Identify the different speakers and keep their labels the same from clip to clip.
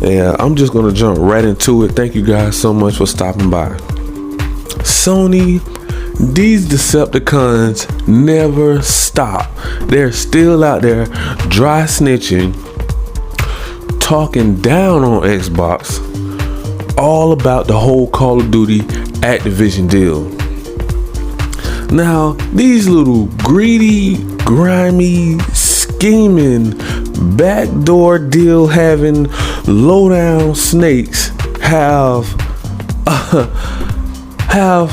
Speaker 1: Yeah, I'm just gonna jump right into it. Thank you guys so much for stopping by. Sony, these Decepticons never stop. They're still out there dry snitching, talking down on Xbox, all about the whole Call of Duty Activision deal. Now, these little greedy, grimy, scheming, backdoor deal having, low-down snakes have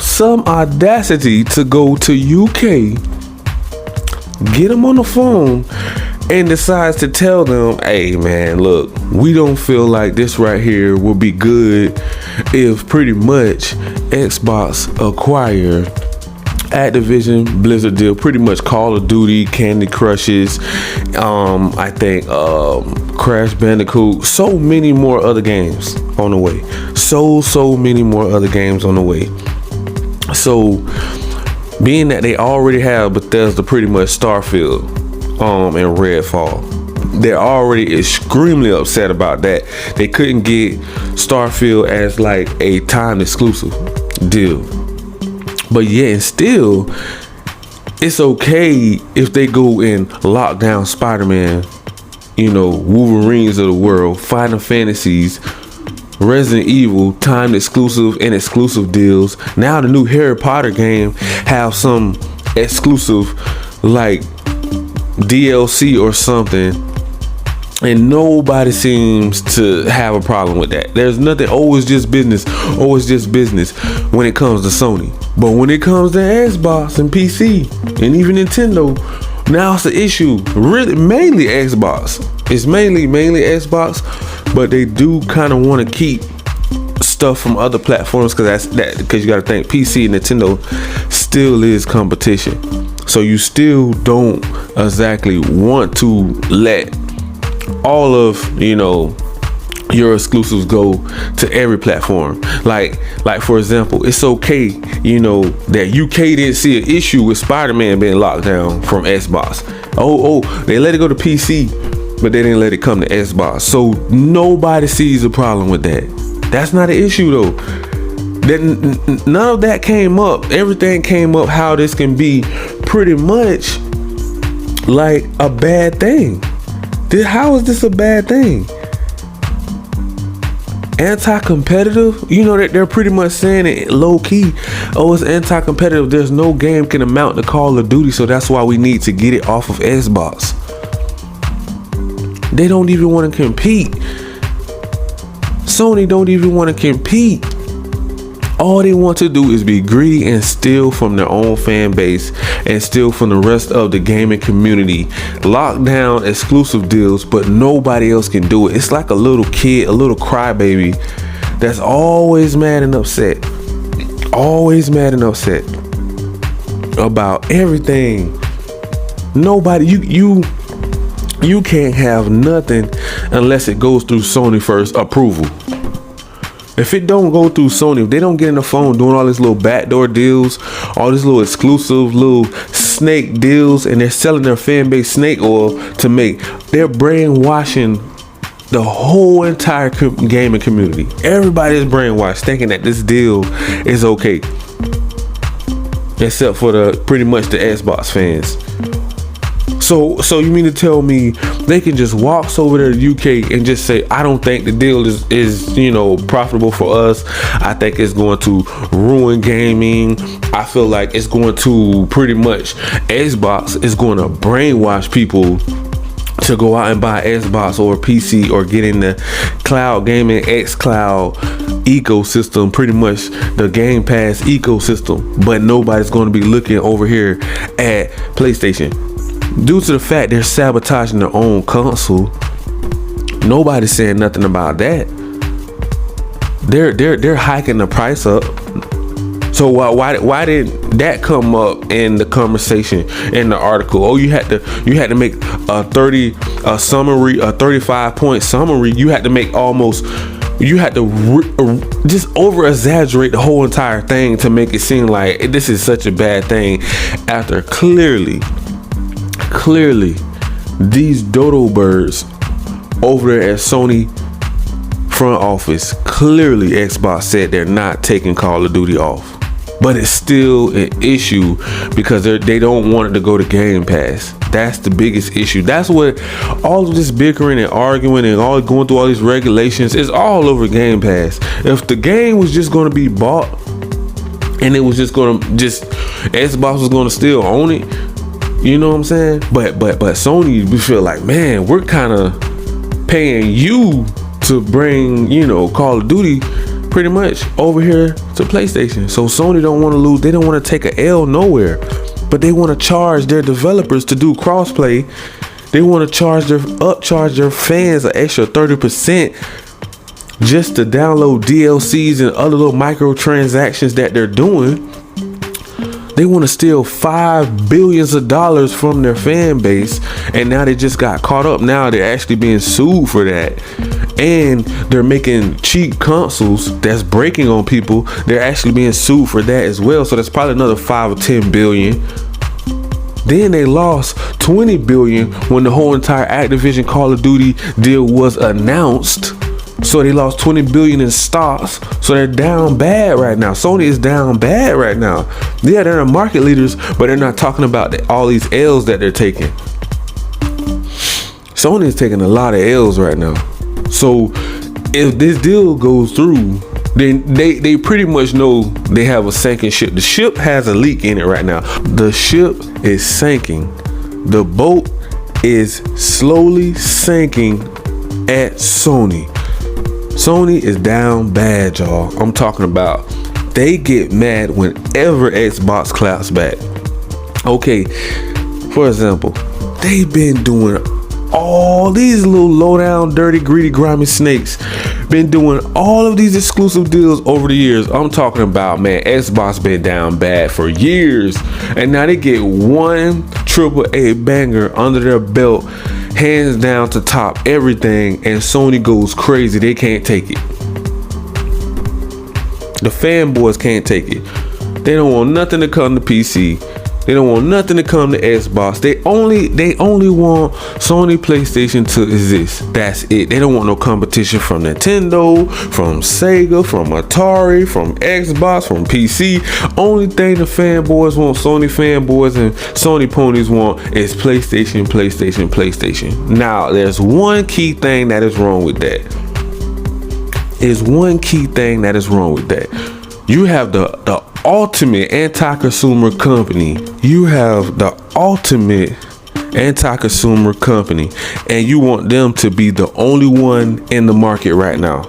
Speaker 1: some audacity to go to UK, get them on the phone, and decides to tell them, hey man, look, we don't feel like this right here will be good if pretty much Xbox acquire Activision Blizzard deal, pretty much Call of Duty, Candy Crushes, I think Crash Bandicoot, so many more other games on the way. So many more other games on the way. So being that they already have Bethesda, pretty much Starfield and Redfall, they're already extremely upset about that. They couldn't get Starfield as like a timed exclusive deal. But yet and still, it's okay if they go and lock down Spider-Man, Wolverines of the world, Final Fantasies, Resident Evil, timed exclusive and exclusive deals. Now the new Harry Potter game have some exclusive like DLC or something, and nobody seems to have a problem with that. There's nothing, always just business when it comes to Sony. But when it comes to Xbox and PC and even Nintendo, now it's the issue. Really, mainly Xbox. It's mainly Xbox, but they do kind of want to keep stuff from other platforms because you got to think PC and Nintendo still is competition. So you still don't exactly want to let all of your exclusives go to every platform. Like for example, it's okay that UK didn't see an issue with Spider-Man being locked down from Xbox. They let it go to PC, but they didn't let it come to Xbox. So nobody sees a problem with that. That's not an issue though. None of that came up. Everything came up how this can be pretty much like a bad thing. How is this a bad thing? Anti-competitive? They're pretty much saying it low key. Oh, it's anti-competitive. There's no game can amount to Call of Duty, so that's why we need to get it off of Xbox. They don't even want to compete. Sony don't even want to compete. All they want to do is be greedy and steal from their own fan base and steal from the rest of the gaming community. Lock down exclusive deals, but nobody else can do it. It's like a little kid, a little crybaby that's always mad and upset. Always mad and upset about everything. Nobody, you can't have nothing unless it goes through Sony first approval. If it don't go through Sony, if they don't get in the phone doing all these little backdoor deals, all these little exclusive little snake deals, and they're selling their fan base snake oil they're brainwashing the whole entire gaming community. Everybody is brainwashed thinking that this deal is okay. Except for pretty much the Xbox fans. So you mean to tell me they can just walk over there to UK and just say, I don't think the deal is profitable for us. I think it's going to ruin gaming. I feel like it's going to pretty much, Xbox is going to brainwash people to go out and buy Xbox or PC or get in the cloud gaming xCloud ecosystem, pretty much the Game Pass ecosystem, but nobody's going to be looking over here at PlayStation. Due to the fact they're sabotaging their own console, nobody's saying nothing about that. They're hiking the price up. So why didn't that come up in the conversation in the article? Oh, you had to make a 35-point summary. You had to make just over exaggerate the whole entire thing to make it seem like this is such a bad thing, after clearly these dodo birds over there at Sony front office, clearly Xbox said they're not taking Call of Duty off. But it's still an issue because they don't want it to go to Game Pass. That's the biggest issue. That's what all of this bickering and arguing and all going through all these regulations is all over Game Pass. If the game was just going to be bought and it was just going to Xbox was going to still own it, you know what I'm saying? But Sony, we feel like, man, we're kind of paying you to bring, Call of Duty pretty much over here to PlayStation. So Sony don't want to lose. They don't want to take a L nowhere, but they want to charge their developers to do crossplay. They want to upcharge their fans an extra 30% just to download DLCs and other little microtransactions that they're doing. They want to steal $5 billion from their fan base, and now they just got caught up. Now they're actually being sued for that, and they're making cheap consoles that's breaking on people. They're actually being sued for that as well. So that's probably another 5 or 10 billion. Then they lost 20 billion when the whole entire Activision Call of Duty deal was announced. So they lost 20 billion in stocks. So they're down bad right now. Sony is down bad right now. Yeah, they're the market leaders, but they're not talking about all these L's that they're taking. Sony is taking a lot of L's right now. So if this deal goes through, then they pretty much know they have a sinking ship. The ship has a leak in it right now. The ship is sinking. The boat is slowly sinking at Sony. Sony is down bad, y'all. I'm talking about they get mad whenever Xbox claps back. Okay, for example, they've been doing all these little low down, dirty, greedy, grimy snakes. Been doing all of these exclusive deals over the years. I'm talking about, man, Xbox been down bad for years, and now they get one AAA banger under their belt, hands down to top everything, and Sony goes crazy. They can't take it. The fanboys can't take it. They don't want nothing to come to PC. They don't want nothing to come to Xbox. They only want Sony PlayStation to exist. That's it. They don't want no competition from Nintendo, from Sega, from Atari, from Xbox, from PC. Only thing the fanboys want, Sony fanboys and Sony ponies want, is PlayStation, PlayStation, PlayStation. Now, there's one key thing that is wrong with that. You have the ultimate anti-consumer company. You have the ultimate anti-consumer company, and you want them to be the only one in the market right now.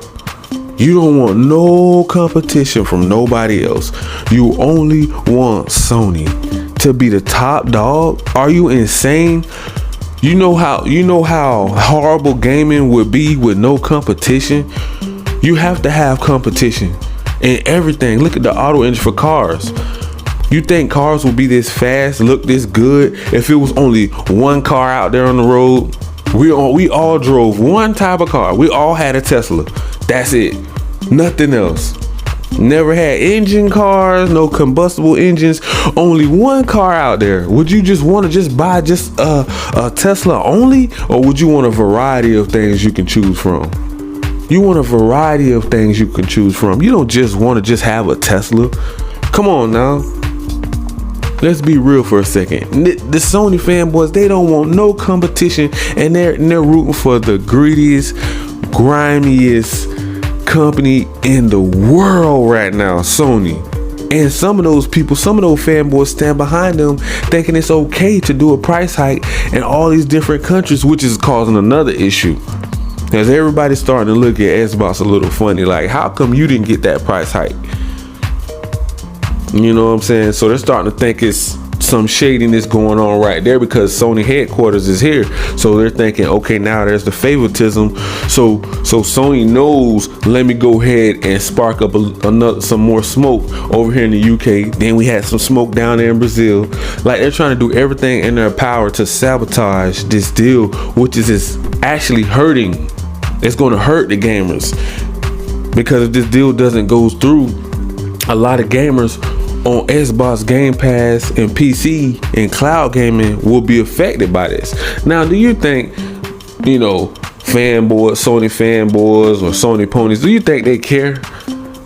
Speaker 1: You don't want no competition from nobody else. You only want Sony to be the top dog. Are you insane? You know how horrible gaming would be with no competition? You have to have competition in everything. Look at the auto engine for cars. You think cars will be this fast, look this good, if it was only one car out there on the road? We all drove one type of car. We all had a Tesla. That's it. Nothing else. Never had engine cars, no combustible engines. Only one car out there. Would you just want to buy a Tesla only, or would you want a variety of things you can choose from? You want a variety of things you can choose from. You don't just want to have a Tesla. Come on now. Let's be real for a second. The Sony fanboys, they don't want no competition, and they're rooting for the greediest, grimiest company in the world right now, Sony. And some of those people, some of those fanboys stand behind them, thinking it's okay to do a price hike in all these different countries, which is causing another issue. Because everybody's starting to look at Xbox a little funny, like, how come you didn't get that price hike? You know what I'm saying? So they're starting to think it's some shadiness going on right there, because Sony headquarters is here. So they're thinking, okay, now there's the favoritism. So Sony knows, let me go ahead and spark up some more smoke over here in the UK. Then we had some smoke down there in Brazil. Like, they're trying to do everything in their power to sabotage this deal, which is actually hurting. It's going to hurt the gamers, because if this deal doesn't go through, a lot of gamers on Xbox Game Pass and PC and cloud gaming will be affected by this. Now, do you think, Sony fanboys or Sony ponies, do you think they care?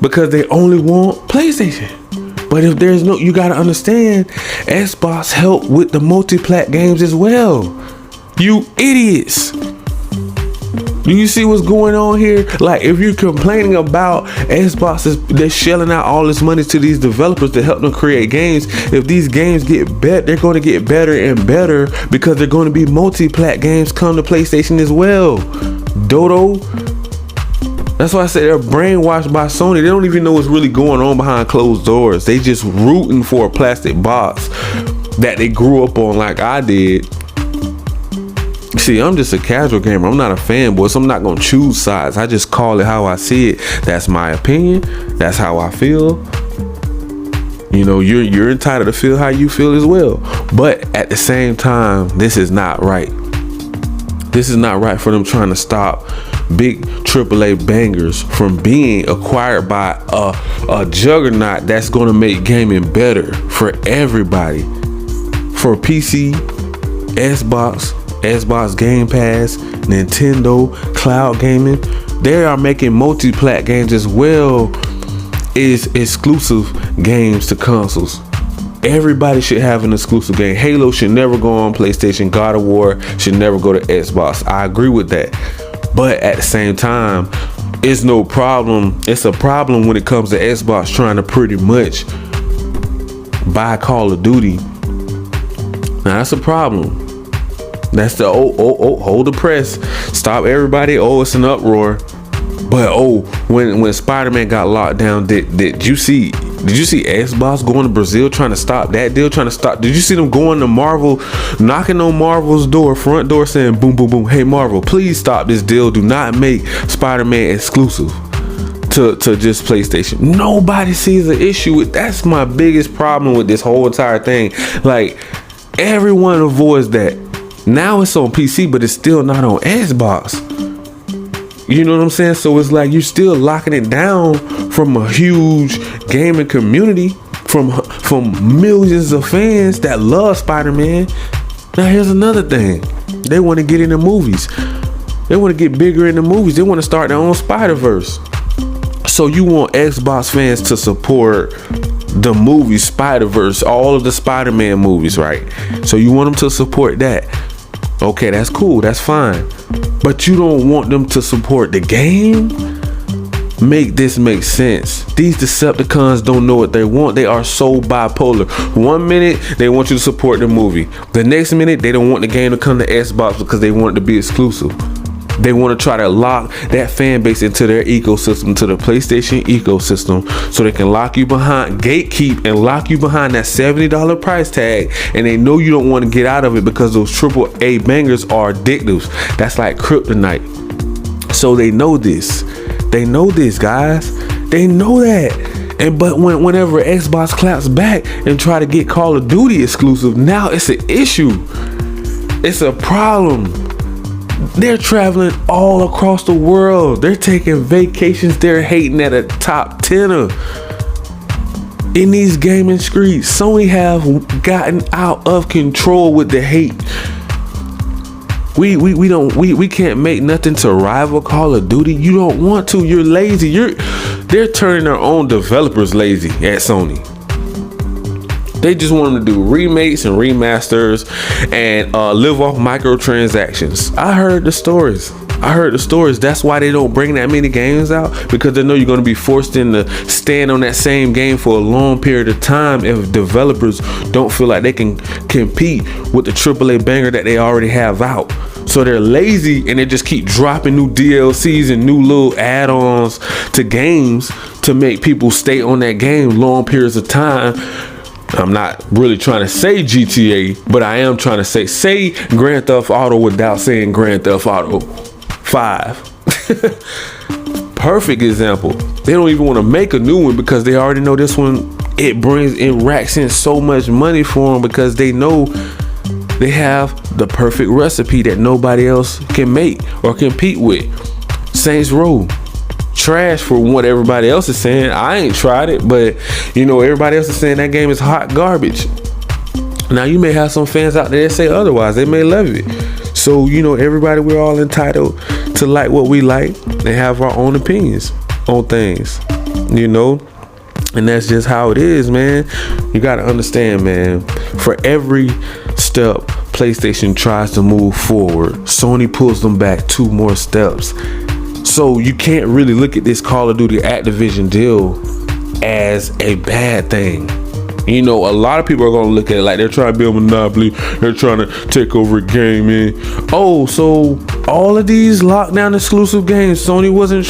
Speaker 1: Because they only want PlayStation. But if there's no, you gotta understand, Xbox help with the multi-plat games as well. You idiots. Do you see what's going on here? Like, if you're complaining about Xbox, they're shelling out all this money to these developers to help them create games. If these games get better, they're going to get better and better because they're going to be multi-plat games come to PlayStation as well. Dodo. That's why I say they're brainwashed by Sony. They don't even know what's really going on behind closed doors. They just rooting for a plastic box that they grew up on like I did. See, I'm just a casual gamer. I'm not a fanboy, so I'm not gonna choose sides. I just call it how I see it. That's my opinion. That's how I feel. You know, you're entitled to feel how you feel as well. But at the same time, this is not right. This is not right for them trying to stop big AAA bangers from being acquired by a juggernaut that's gonna make gaming better for everybody. For PC, Xbox Game Pass, Nintendo, cloud gaming, they are making multi-plat games as well as exclusive games to consoles. Everybody should have an exclusive game. Halo should never go on PlayStation. God of War should never go to Xbox. I agree with that. But at the same time, it's no problem. It's a problem when it comes to Xbox trying to pretty much buy Call of Duty. Now that's a problem. That's the hold the press. Stop everybody. It's an uproar. But when Spider-Man got locked down, did you see Xbox going to Brazil trying to stop that deal? Did you see them going to Marvel, knocking on Marvel's front door saying boom, boom, boom, hey Marvel, please stop this deal. Do not make Spider-Man exclusive to just PlayStation. Nobody sees an issue with. That's my biggest problem with this whole entire thing. Like, everyone avoids that. Now it's on PC, but it's still not on Xbox. You know what I'm saying? So it's like you're still locking it down from a huge gaming community, from millions of fans that love Spider-Man. Now here's another thing. They want to get into movies. They want to get bigger in the movies. They want to start their own Spider-Verse. So you want Xbox fans to support the movie Spider-Verse, all of the Spider-Man movies, right? So you want them to support that. Okay, that's cool, that's fine. But you don't want them to support the game? Make this make sense. These Decepticons don't know what they want. They are so bipolar. 1 minute, they want you to support the movie. The next minute, they don't want the game to come to Xbox because they want it to be exclusive. They want to try to lock that fan base into their ecosystem, to the PlayStation ecosystem, so they can lock you behind, gatekeep and lock you behind that $70 price tag. And they know you don't want to get out of it because those AAA bangers are addictive. That's like kryptonite. So they know this. They know this, guys. They know that. But whenever Xbox claps back and try to get Call of Duty exclusive, now it's an issue. It's a problem. They're traveling all across the world. They're taking vacations. They're hating at a top 10er in these gaming streets. Sony have gotten out of control with the hate. We can't make nothing to rival Call of Duty. You don't want to. You're lazy. They're turning their own developers lazy at Sony. They just want them to do remakes and remasters and live off microtransactions. I heard the stories. That's why they don't bring that many games out, because they know you're going to be forced to stand on that same game for a long period of time if developers don't feel like they can compete with the AAA banger that they already have out. So they're lazy and they just keep dropping new DLCs and new little add-ons to games to make people stay on that game long periods of time. I'm not really trying to say GTA, but I am trying to say Grand Theft Auto without saying Grand Theft Auto 5. Perfect example. They don't even want to make a new one because they already know this one, it racks in so much money for them because they know they have the perfect recipe that nobody else can make or compete with. Saints Row. Trash for what everybody else is saying. I ain't tried it, but everybody else is saying that game is hot garbage. Now you may have some fans out there that say otherwise. They may love it. So everybody, we're all entitled to like what we like and have our own opinions on things, you know. And that's just how it is, man. You gotta understand, man, for every step PlayStation tries to move forward, Sony pulls them back 2 more steps. So you can't really look at this Call of Duty Activision deal as a bad thing. You know, a lot of people are gonna look at it like they're trying to build a monopoly, they're trying to take over gaming. Oh, so all of these lockdown exclusive games, Sony wasn't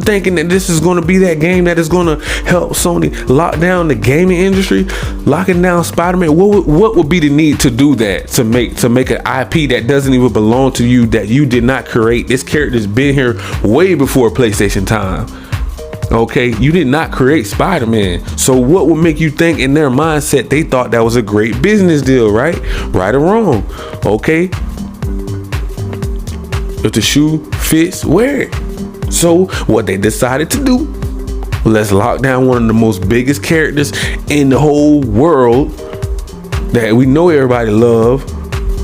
Speaker 1: thinking that this is gonna be that game that is gonna help Sony lock down the gaming industry, locking down Spider-Man. What would be the need to do that, to make an IP that doesn't even belong to you, that you did not create? This character's been here way before PlayStation time. Okay, you did not create Spider-Man. So what would make you think in their mindset they thought that was a great business deal, right? Right or wrong? Okay. If the shoe fits, wear it. So what they decided to do, let's lock down one of the most biggest characters in the whole world that we know everybody love,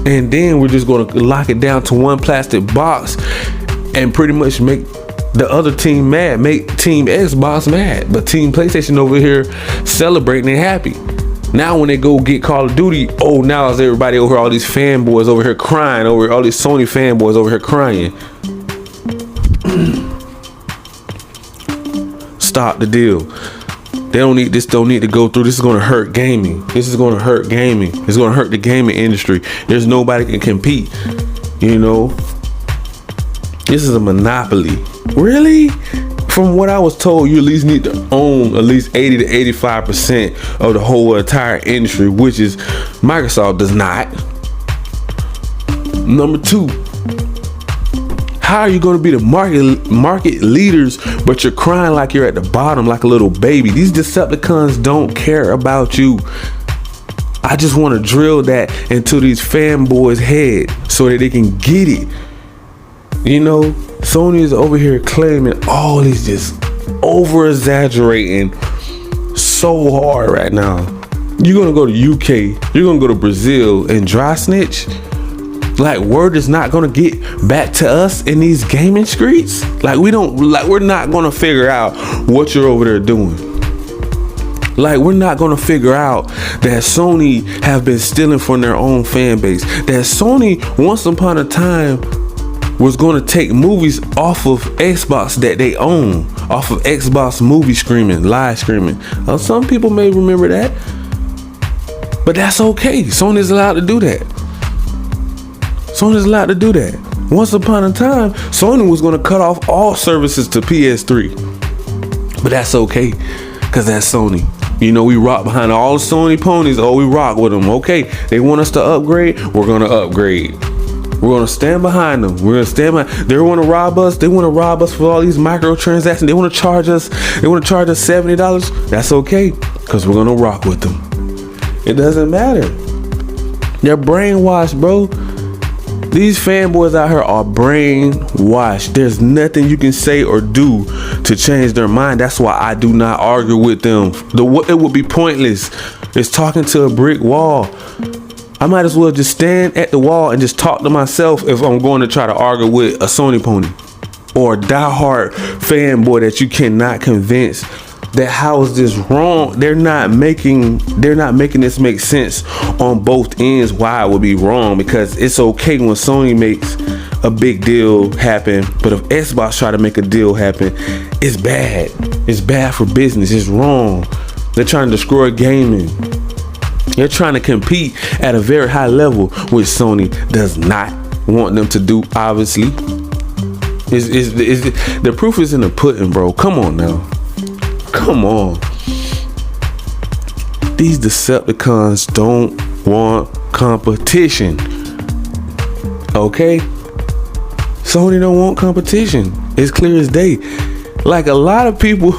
Speaker 1: and then we're just going to lock it down to one plastic box and pretty much make the other team mad, make Team Xbox mad, but Team PlayStation over here celebrating and happy. Now when they go get Call of Duty, oh, now is everybody over here, all these fanboys over here crying, over all these Sony fanboys over here crying. Stop the deal. Don't need to go through. This is going to hurt gaming. This is going to hurt gaming. It's going to hurt the gaming industry. There's nobody can compete, you know. This is a monopoly. Really? From what I was told, you at least need to own at least 80 to 85% of the whole entire industry, which is Microsoft does not. Number 2, how are you going to be the market leaders, but you're crying like you're at the bottom, like a little baby? These Decepticons don't care about you. I just want to drill that into these fanboys' head so that they can get it. You know, Sony is over here claiming all these, just over exaggerating so hard right now. You're gonna go to UK, you're gonna go to Brazil and dry snitch? Like, word is not gonna get back to us in these gaming streets? Like, we're not gonna figure out what you're over there doing. Like, we're not gonna figure out that Sony have been stealing from their own fan base. That Sony, once upon a time, was going to take movies off of Xbox that they own, off of Xbox movie streaming, live streaming. Some people may remember that, but that's okay. Sony's allowed to do that. Sony's allowed to do that. Once upon a time, Sony was going to cut off all services to PS3, but that's okay, because that's Sony. You know, we rock behind all the Sony ponies. Oh, we rock with them. Okay, they want us to upgrade, we're going to upgrade. We're going to stand behind them. We're going to stand behind. They want to rob us. They want to rob us for all these microtransactions. They want to charge us. They want to charge us $70. That's okay, because we're going to rock with them. It doesn't matter. They're brainwashed, bro. These fanboys out here are brainwashed. There's nothing you can say or do to change their mind. That's why I do not argue with them. It would be pointless. It's talking to a brick wall. I might as well just stand at the wall and just talk to myself if I'm going to try to argue with a Sony pony or a diehard fanboy that you cannot convince that how is this wrong. They're not making this make sense on both ends why it would be wrong, because it's okay when Sony makes a big deal happen, but if Xbox try to make a deal happen, it's bad. It's bad for business. It's wrong. They're trying to destroy gaming. They're trying to compete at a very high level, which Sony does not want them to do, obviously. The proof is in the pudding, bro. Come on now. Come on. These Decepticons don't want competition. Okay? Sony don't want competition. It's clear as day. Like, a lot of people,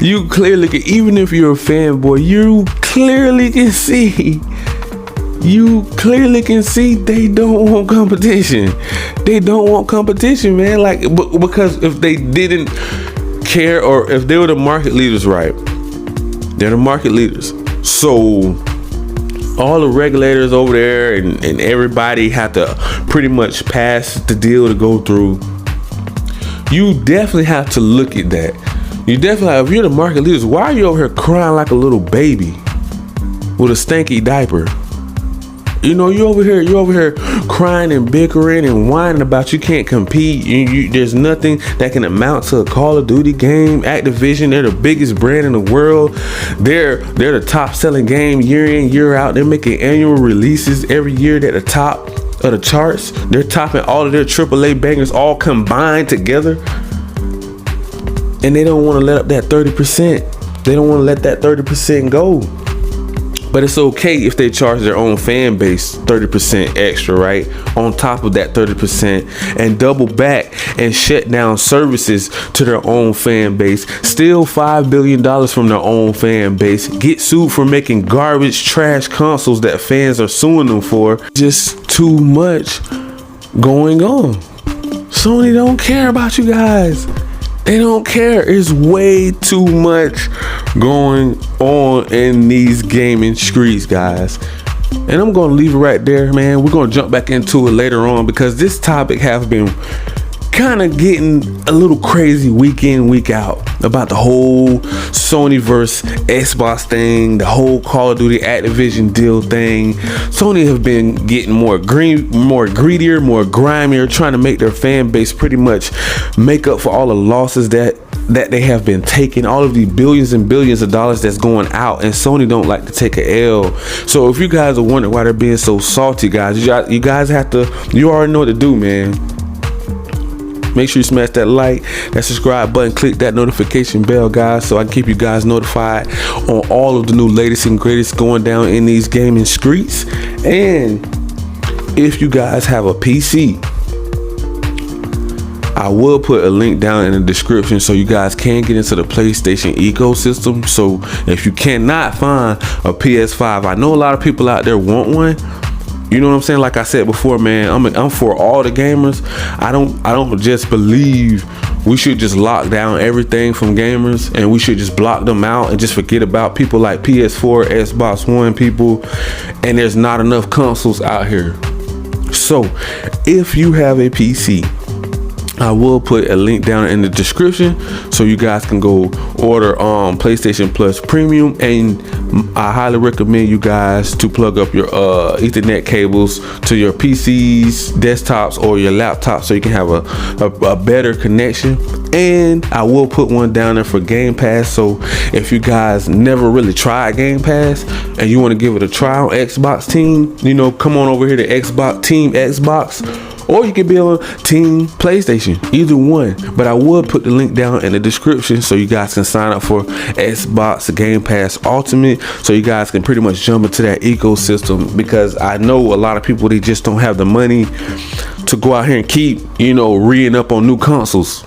Speaker 1: you clearly can, even if you're a fanboy, you clearly can see they don't want competition. They don't want competition, man. Like, because if they didn't care, or if they were the market leaders, right? They're the market leaders. So all the regulators over there and everybody have to pretty much pass the deal to go through. you definitely have to look at that. You definitely have, if you're the market leaders, why are you over here crying like a little baby with a stanky diaper? You know, you over here crying and bickering and whining about you can't compete. There's nothing that can amount to a Call of Duty game. Activision, they're the biggest brand in the world. They're the top selling game year in, year out. They're making annual releases every year at the top of the charts. They're topping all of their AAA bangers all combined together. And they don't want to let up that 30%. They don't want to let that 30% go. But it's okay if they charge their own fan base 30% extra, right? On top of that 30%, and double back and shut down services to their own fan base. Steal $5 billion from their own fan base. Get sued for making garbage, trash consoles that fans are suing them for. Just too much going on. Sony don't care about you guys. They don't care. It's way too much going on in these gaming streets, guys. And I'm going to leave it right there, man. We're going to jump back into it later on because this topic has been kind of getting a little crazy week in, week out about the whole Sony versus Xbox thing, the whole Call of Duty Activision deal thing. Sony have been getting more greedier, more grimier, trying to make their fan base pretty much make up for all the losses that they have been taking, all of the billions and billions of dollars that's going out, and Sony don't like to take a L. So if you guys are wondering why they're being so salty, guys, you guys have to, you already know what to do, man. Make sure you smash that like, that subscribe button, click that notification bell, guys, so I can keep you guys notified on all of the new latest and greatest going down in these gaming streets. And if you guys have a PC, I will put a link down in the description so you guys can get into the PlayStation ecosystem. So if you cannot find a PS5, I know a lot of people out there want one. You know what I'm saying? Like I said before, man, I'm for all the gamers. I don't just believe we should just lock down everything from gamers and we should just block them out and just forget about people like PS4, Xbox One people, and there's not enough consoles out here. So if you have a PC, I will put a link down in the description so you guys can go order PlayStation Plus Premium, and I highly recommend you guys to plug up your Ethernet cables to your PCs, desktops, or your laptops so you can have a better connection. And I will put one down there for Game Pass, so if you guys never really tried Game Pass and you want to give it a try on Xbox Team, you know, come on over here to Xbox Team Xbox, or you can be on Team PlayStation, either one. But I would put the link down in the description so you guys can sign up for Xbox Game Pass Ultimate, so you guys can pretty much jump into that ecosystem, because I know a lot of people, they just don't have the money to go out here and keep, you know, re-ing up on new consoles.